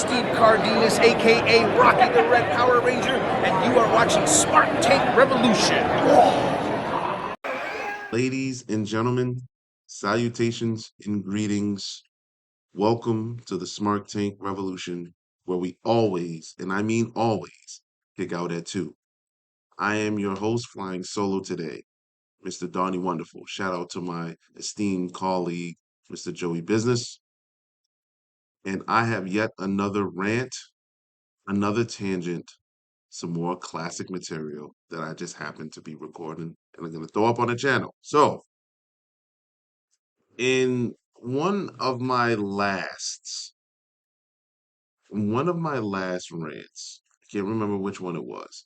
Steve Cardenas, aka Rocky the Red Power Ranger, and you are watching Smart Tank Revolution. Ladies and gentlemen, salutations and greetings. Welcome to the Smart Tank Revolution, where we always, and I mean always, kick out at 2. I am your host, flying solo today, Mr. Donnie Wonderful. Shout out to my esteemed colleague, Mr. Joey Business. And I have yet another rant, another tangent, some more classic material that I just happened to be recording and I'm going to throw up on the channel. So, in one of my last rants, I can't remember which one it was.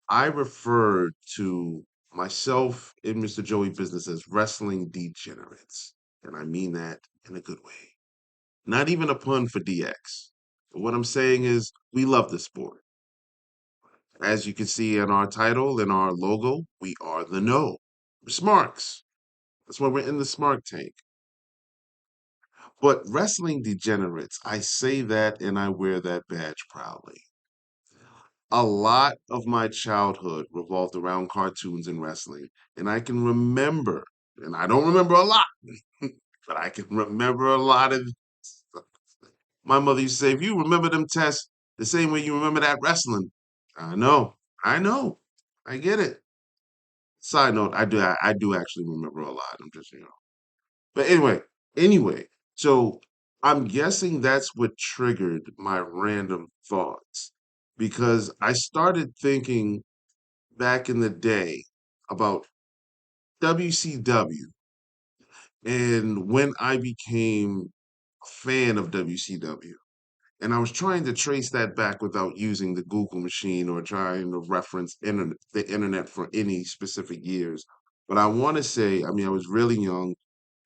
I referred to myself and Mr. Joey Business as wrestling degenerates, and I mean that in a good way. Not even a pun for DX. But what I'm saying is we love the sport. As you can see in our title and our logo, we are the no. We're Smarks. That's why we're in the Smart Tank. But wrestling degenerates, I say that and I wear that badge proudly. A lot of my childhood revolved around cartoons and wrestling, and I can remember, and I don't remember a lot, but I can remember a lot of stuff. My mother used to say, if you remember them tests the same way you remember that wrestling, I know, I know, I get it. Side note, I do actually remember a lot. I'm just. But anyway, so I'm guessing that's what triggered my random thoughts because I started thinking back in the day about WCW and when I became a fan of WCW. And I was trying to trace that back without using the Google machine or trying to reference the internet for any specific years. But I want to say, I mean, I was really young,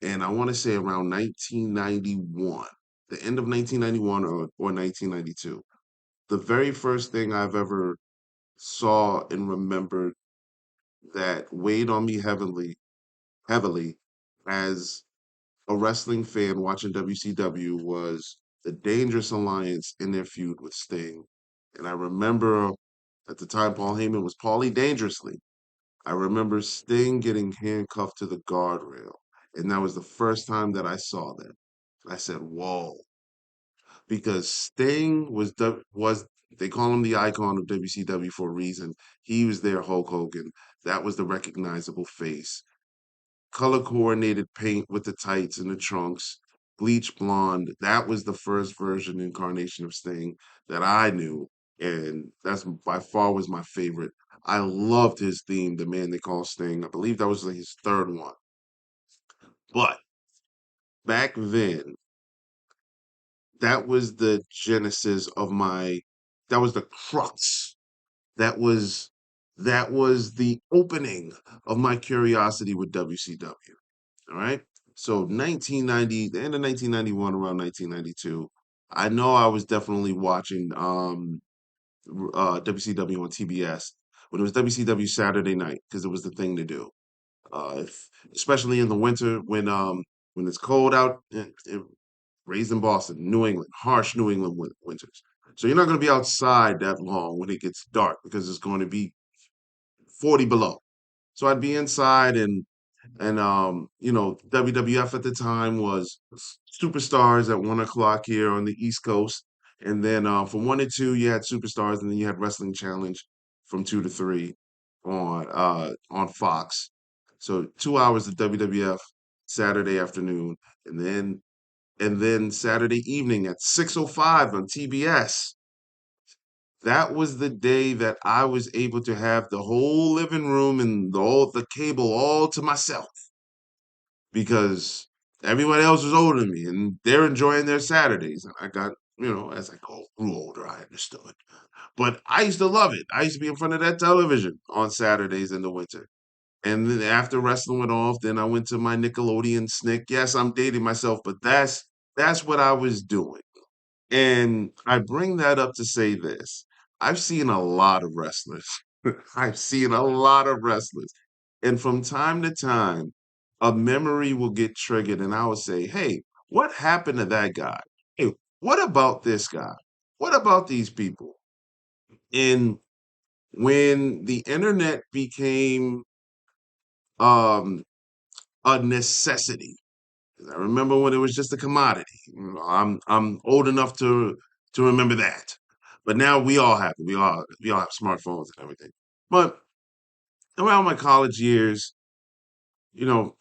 and I want to say around 1991, the end of 1991 or 1992. The very first thing I've ever saw and remembered that weighed on me heavily as a wrestling fan watching WCW was the Dangerous Alliance in their feud with Sting. And I remember at the time Paul Heyman was Paulie Dangerously. I remember Sting getting handcuffed to the guardrail. And that was the first time that I saw that. I said, whoa. Because Sting was they call him the icon of WCW for a reason. He was their Hulk Hogan. That was the recognizable face. Color coordinated paint with the tights and the trunks, bleach blonde. That was the first version incarnation of Sting that I knew, and that's by far was my favorite. I loved his theme, the man they call Sting. I believe that was like his third one. But back then, that was the genesis of that was the crux. That was that was the opening of my curiosity with WCW. All right. So 1990, the end of 1991, around 1992, I know I was definitely watching WCW on TBS when it was WCW Saturday night because it was the thing to do. Especially in the winter when it's cold out, raised in Boston, New England, harsh New England winters. So you're not going to be outside that long when it gets dark because it's going to be 40 below. So I'd be inside and WWF at the time was Superstars at 1 o'clock here on the East Coast. And then from 1 to 2, you had Superstars, and then you had Wrestling Challenge from 2 to 3 on Fox. So 2 hours of WWF Saturday afternoon, and then Saturday evening at 6:05 on TBS. That was the day that I was able to have the whole living room and all the cable all to myself because everyone else was older than me and they're enjoying their Saturdays. And I got, as I grew older, I understood. But I used to love it. I used to be in front of that television on Saturdays in the winter. And then after wrestling went off, then I went to my Nickelodeon snick. Yes, I'm dating myself, but that's what I was doing. And I bring that up to say this. I've seen a lot of wrestlers. I've seen a lot of wrestlers. And from time to time, a memory will get triggered, and I will say, hey, what happened to that guy? Hey, What about this guy? What about these people? And when the internet became um, a necessity, I remember when it was just a commodity. I'm old enough to remember that. But now we all have it. We all have smartphones and everything. But around my college years,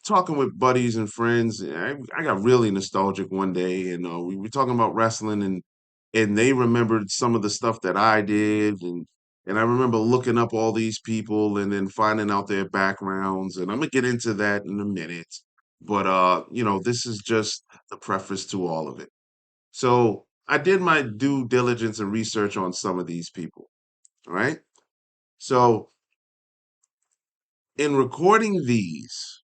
talking with buddies and friends, I got really nostalgic one day, and we were talking about wrestling, and they remembered some of the stuff that I did, and I remember looking up all these people and then finding out their backgrounds, and I'm gonna get into that in a minute. But this is just the preface to all of it. So I did my due diligence and research on some of these people. All right. So in recording these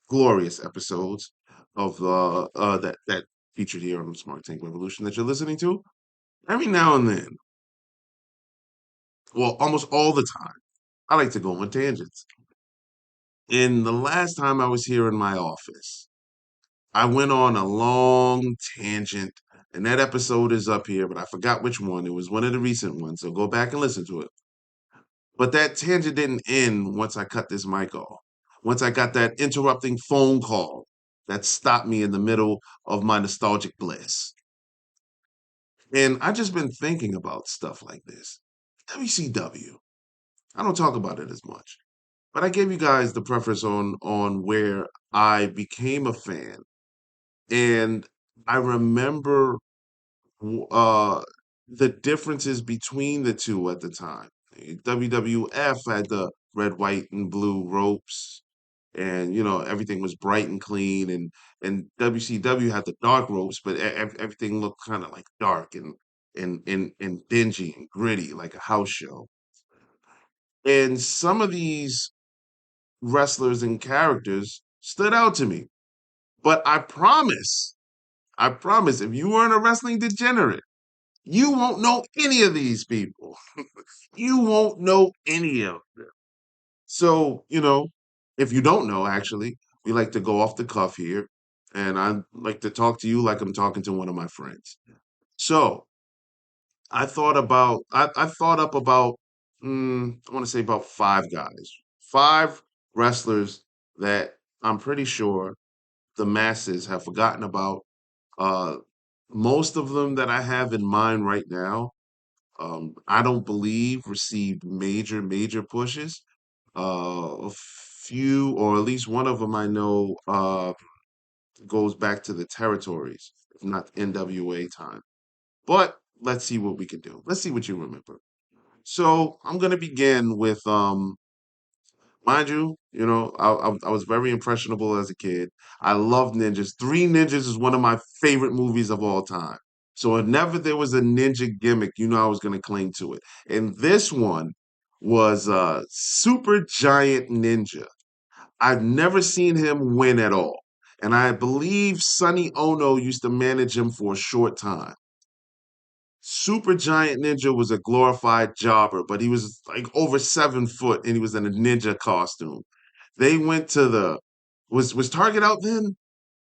glorious episodes of that featured here on the Smart Tank Revolution that you're listening to, every now and then, well, almost all the time, I like to go on tangents. And the last time I was here in my office, I went on a long tangent, and that episode is up here, but I forgot which one. It was one of the recent ones, so go back and listen to it. But that tangent didn't end once I cut this mic off. Once I got that interrupting phone call that stopped me in the middle of my nostalgic bliss. And I just been thinking about stuff like this. WCW. I don't talk about it as much, but I gave you guys the preface on where I became a fan, and I remember uh the differences between the two at the time. WWF had the red, white, and blue ropes, and everything was bright and clean, and WCW had the dark ropes, but everything looked kind of like dark and dingy and gritty, like a house show. And some of these wrestlers and characters stood out to me. But I promise, if you weren't a wrestling degenerate, you won't know any of these people. You won't know any of them. So, if you don't know, actually, we like to go off the cuff here. And I like to talk to you like I'm talking to one of my friends. So I thought up about I want to say about five guys, five wrestlers that I'm pretty sure the masses have forgotten about. Uh, most of them that I have in mind right now, I don't believe received major pushes. A few, or at least one of them I know, goes back to the territories, if not NWA time. But let's see what we can do. Let's see what you remember. So I'm gonna begin with mind you, I was very impressionable as a kid. I loved ninjas. Three Ninjas is one of my favorite movies of all time. So whenever there was a ninja gimmick, I was gonna cling to it. And this one was Super Giant Ninja. I've never seen him win at all. And I believe Sonny Ono used to manage him for a short time. Super Giant Ninja was a glorified jobber, but he was like over 7 foot and he was in a ninja costume. They went to the was Target out then?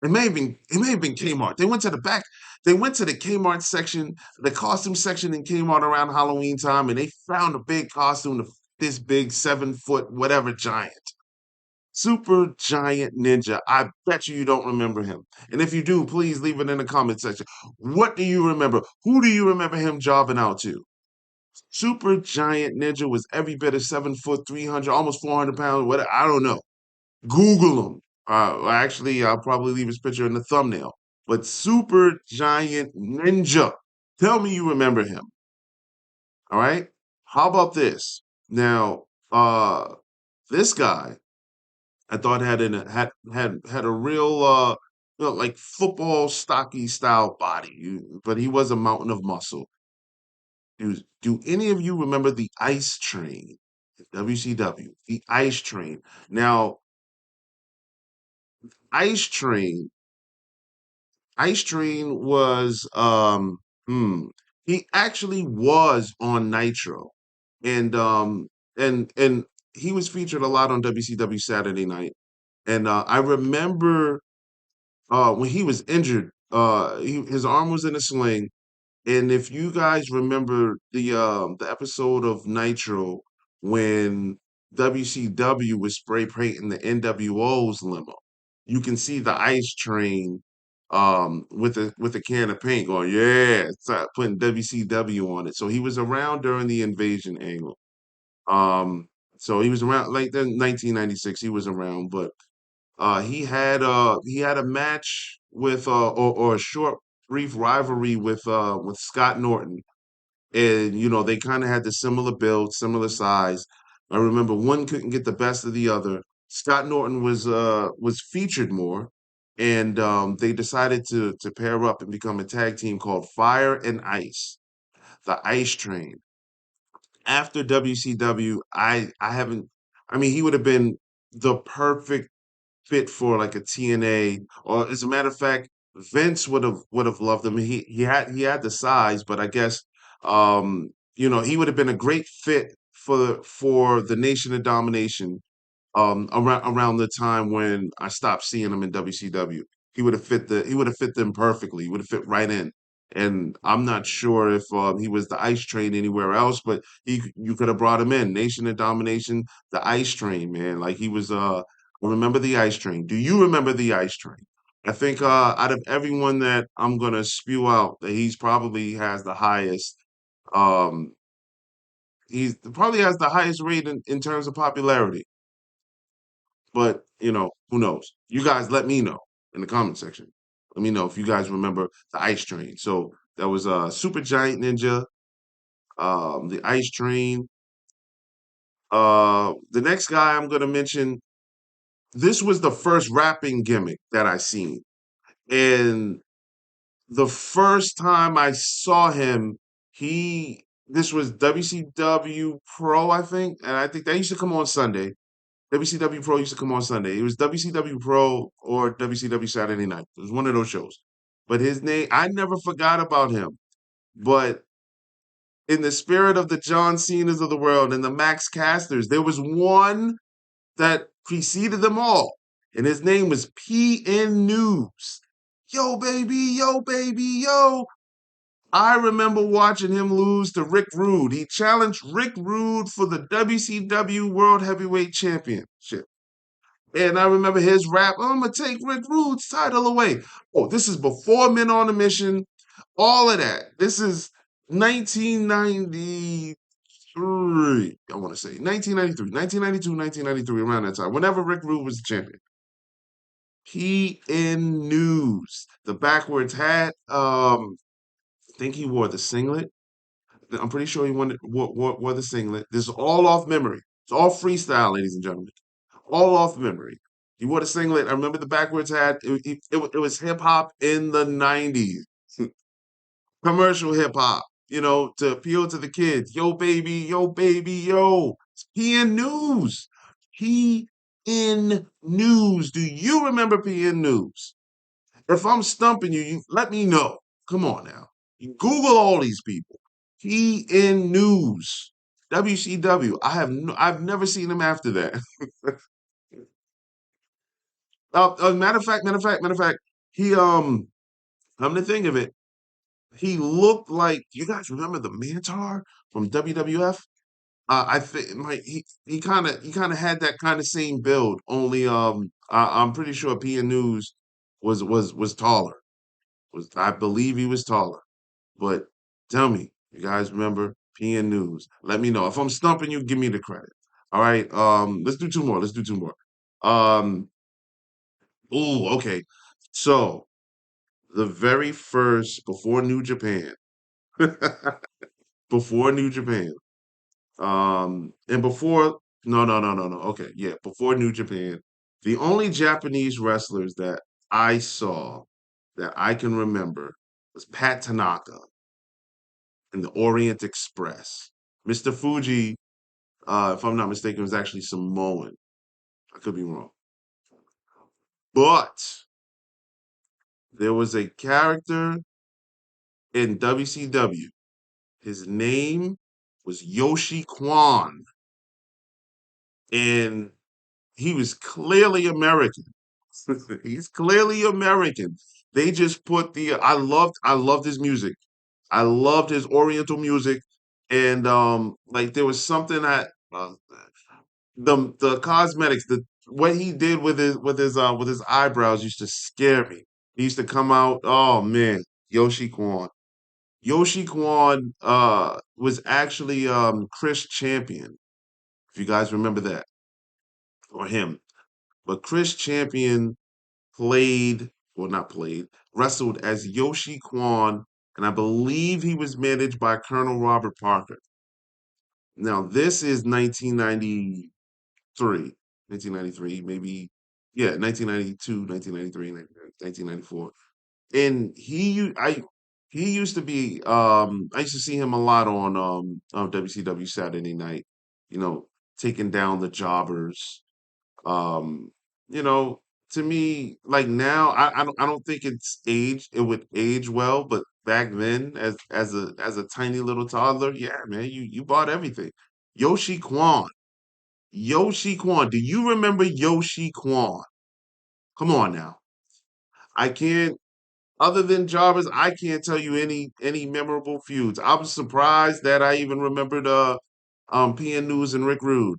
It may have been Kmart. They went to the back. They went to the Kmart section, the costume section in Kmart around Halloween time, and they found a big costume of this big 7 foot whatever giant. Super Giant Ninja. I bet you don't remember him. And if you do, please leave it in the comment section. What do you remember? Who do you remember him jobbing out to? Super Giant Ninja was every bit of 7 foot, 300, almost 400 pounds. What I don't know. Google him. Actually, I'll probably leave his picture in the thumbnail. But Super Giant Ninja. Tell me you remember him. All right. How about this? Now, this guy I thought had a real like football stocky style body, but he was a mountain of muscle. Do any of you remember the Ice Train? WCW, the Ice Train. Now, Ice Train, Ice Train was he actually was on Nitro, and and he was featured a lot on WCW Saturday Night. And I remember when he was injured his arm was in a sling. And if you guys remember the episode of Nitro when WCW was spray painting the NWO's limo, you can see the ice train with a can of paint going, yeah, start putting WCW on it. So he was around during the invasion angle. Um, so he was around like then 1996, he was around, but he had a match with or a short brief rivalry with Scott Norton, and you know they kind of had the similar build, similar size. I remember one couldn't get the best of the other. Scott Norton was featured more, and they decided to pair up and become a tag team called Fire and Ice, the Ice Train. After WCW, I haven't. I mean, he would have been the perfect fit for like a TNA, or as a matter of fact, Vince would have loved him. He had the size, but I guess he would have been a great fit for the Nation of Domination around the time when I stopped seeing him in WCW. He would have fit them perfectly. He would have fit right in. And I'm not sure if he was the Ice Train anywhere else, but you could have brought him in. Nation of Domination, the Ice Train, man. Like he was. I remember the Ice Train. Do you remember the Ice Train? I think out of everyone that I'm gonna spew out, that he's probably has the highest. Um, he probably has the highest rate in terms of popularity. But, who knows? You guys let me know in the comment section. Let me know if you guys remember the Ice Train. So that was Super Giant Ninja, the Ice Train. The next guy I'm gonna mention, this was the first rapping gimmick that I seen. And the first time I saw him, this was WCW Pro, I think, and I think that used to come on Sunday. WCW Pro used to come on Sunday. It was WCW Pro or WCW Saturday Night. It was one of those shows. But his name, I never forgot about him. But in the spirit of the John Cena's of the world and the Max Casters, there was one that preceded them all. And his name was PN News. Yo, baby, yo, baby, yo. I remember watching him lose to Rick Rude. He challenged Rick Rude for the WCW World Heavyweight Championship. And I remember his rap, I'm going to take Rick Rude's title away. Oh, this is before Men on a Mission, all of that. This is 1993, I want to say. 1993, 1992, 1993, around that time, whenever Rick Rude was the champion. PN News, the backwards hat. I think he wore the singlet. I'm pretty sure he wore the singlet. This is all off memory. It's all freestyle, ladies and gentlemen. All off memory. He wore the singlet. I remember the backwards hat. It was hip hop in the 90s. Commercial hip hop, to appeal to the kids. Yo, baby, yo, baby, yo. It's PN News. PN News. Do you remember PN News? If I'm stumping you, let me know. Come on now. You Google all these people. PN News. WCW. I've never seen him after that. Matter of fact, he come to think of it, he looked like, you guys remember the Mantar from WWF? I think like he kind of had that kind of same build. Only I'm pretty sure PN News was taller. I believe he was taller. But tell me, you guys remember PN News? Let me know if I'm stumping you. Give me the credit. All right. Let's do two more. Let's do two more. Um, Oh, okay. So the very first before New Japan, before New Japan, and before no. Okay, yeah, before New Japan, the only Japanese wrestlers that I saw that I can remember was Pat Tanaka in the Orient Express. Mr. Fuji, if I'm not mistaken, was actually Samoan. I could be wrong, but there was a character in WCW. His name was Yoshi Kwan, and he was clearly American. He's clearly American. They just put the I loved his music. I loved his Oriental music, and like there was something that the cosmetics, the what he did with his eyebrows used to scare me. He used to come out, oh man, Yoshi Kwan. Yoshi Kwan was actually Chris Champion, if you guys remember that, or him. But Chris Champion played, well, not played, wrestled as Yoshi Kwan, and I believe he was managed by Colonel Robert Parker. Now, this is 1993, 1993, maybe, yeah, 1992, 1993, 1994. And he used to be, I used to see him a lot on WCW Saturday Night, you know, taking down the jobbers, um, you know, to me, like now, I don't think it would age well, but back then, as a tiny little toddler, yeah, man, you bought everything. Yoshi Kwan, Yoshi Kwan. Do you remember Yoshi Kwan? Come on now. I can't. Other than jobbers, I can't tell you any memorable feuds. I was surprised that I even remembered PN News and Rick Rude.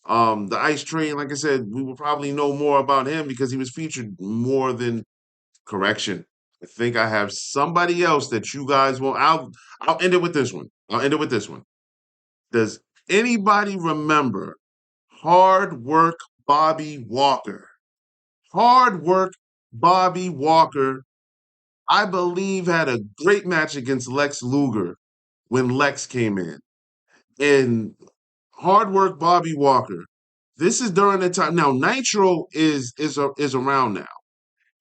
The Ice Train, like I said, we will probably know more about him because he was featured more than correction. I think I have somebody else that you guys will. I'll end it with this one. I'll end it with this one. Does anybody remember Hard Work Bobby Walker? Hard Work Bobby Walker, I believe, had a great match against Lex Luger when Lex came in. And Hard Work Bobby Walker. This is during the time now. Nitro is around now,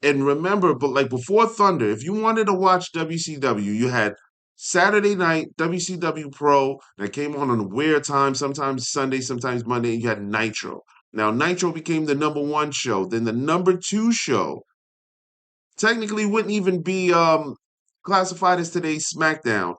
and remember, but like before Thunder, if you wanted to watch WCW, you had Saturday night WCW Pro that came on a weird time, sometimes Sunday, sometimes Monday. And you had Nitro. Now Nitro became the number one show. Then the number two show technically wouldn't even be classified as today's SmackDown.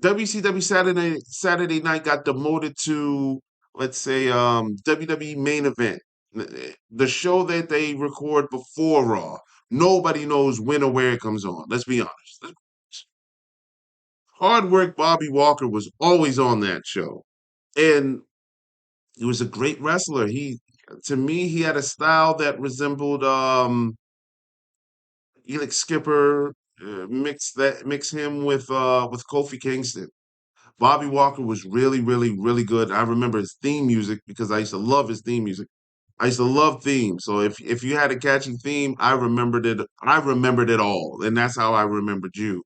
WCW Saturday Night got demoted to, let's say, WWE Main Event, the show that they record before Raw. Nobody knows when or where it comes on. Let's be honest. Hard Work Bobby Walker was always on that show, and he was a great wrestler. To me, he had a style that resembled Elix Skipper. Mix him with Kofi Kingston. Bobby Walker was really, really, really good. I remember his theme music because I used to love his theme music. I used to love themes. So if you had a catchy theme, I remembered it. I remembered it all, and that's how I remembered you.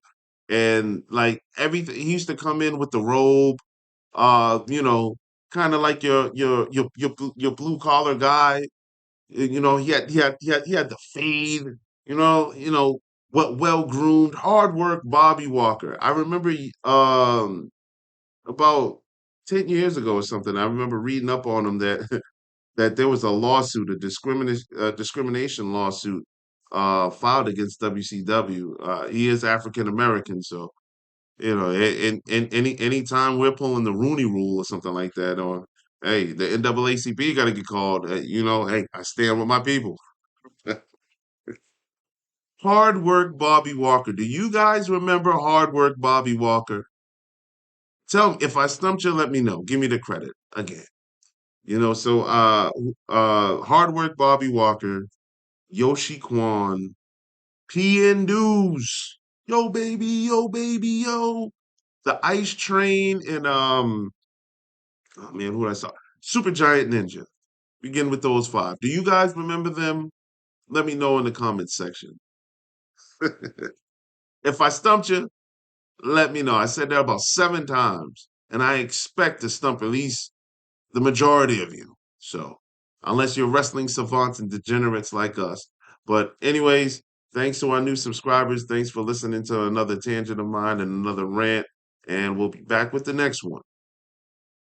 And like everything, he used to come in with the robe. You know, kind of like your blue collar guy. You know, he had the fade. You know what well groomed, hard work Bobby Walker. I remember about 10 years ago or something, I remember reading up on him that that there was a lawsuit, a discrimination lawsuit filed against WCW. He is African American, so in anytime we're pulling the Rooney Rule or something like that, or hey, the NAACP got to get called. Hey, I stand with my people. Hard work, Bobby Walker. Do you guys remember hard work, Bobby Walker? Tell me if I stumped you. Let me know. Give me the credit again. Hard work Bobby Walker, Yoshi Kwan, PN News, yo baby, yo baby, yo. The Ice Train and oh man, who I saw? Super Giant Ninja. Begin with those five. Do you guys remember them? Let me know in the comments section. If I stumped you, let me know. I said that about 7 times, and I expect to stump at least the majority of you. So, unless you're wrestling savants and degenerates like us. But, anyways, thanks to our new subscribers. Thanks for listening to another tangent of mine and another rant. And we'll be back with the next one.